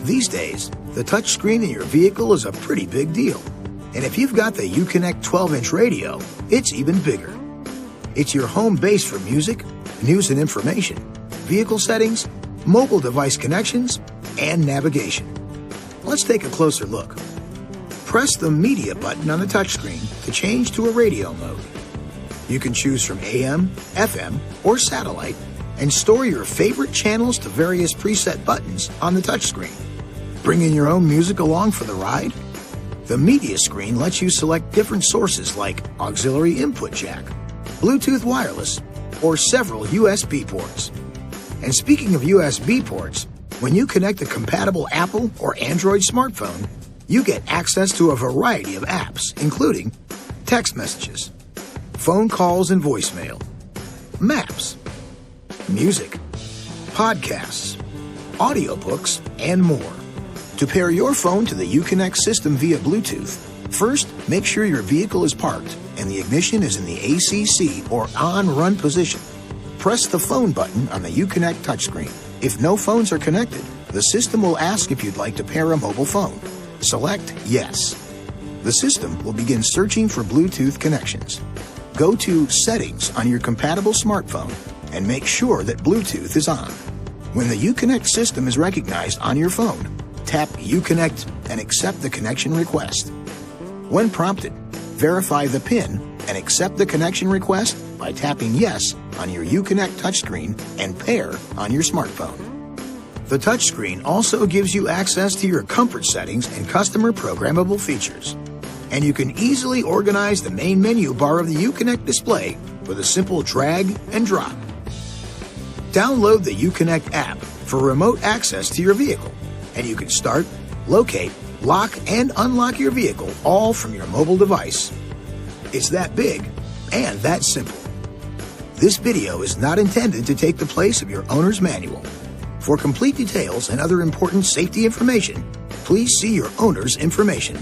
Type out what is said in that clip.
These days, the touchscreen in your vehicle is a pretty big deal. And if you've got the Uconnect 12-inch radio, it's even bigger. It's your home base for music, news and information, vehicle settings, mobile device connections, and navigation. Let's take a closer look. Press the Media button on the touchscreen to change to a radio mode. You can choose from AM, FM, or satellite, and store your favorite channels to various preset buttons on the touchscreen. Bringing your own music along for the ride? The Media screen lets you select different sources like auxiliary input jack, Bluetooth wireless, or several USB ports. And speaking of USB ports, when you connect a compatible Apple or Android smartphone, you get access to a variety of apps, including text messages, phone calls and voicemail, maps, music, podcasts, audiobooks, and more. To pair your phone to the Uconnect system via Bluetooth, first, make sure your vehicle is parked and the ignition is in the ACC or on-run position. Press the phone button on the Uconnect touchscreen. If no phones are connected, the system will ask if you'd like to pair a mobile phone. Select Yes. The system will begin searching for Bluetooth connections. Go to Settings on your compatible smartphone and make sure that Bluetooth is on. When the Uconnect system is recognized on your phone, tap Uconnect and accept the connection request. When prompted, verify the PIN and accept the connection request by tapping Yes on your Uconnect touchscreen and Pair on your smartphone. The touchscreen also gives you access to your comfort settings and customer programmable features. And you can easily organize the main menu bar of the Uconnect display with a simple drag and drop. Download the Uconnect app for remote access to your vehicle, and you can start, locate, lock, and unlock your vehicle all from your mobile device. It's that big and that simple. This video is not intended to take the place of your owner's manual. For complete details and other important safety information, please see your owner's information.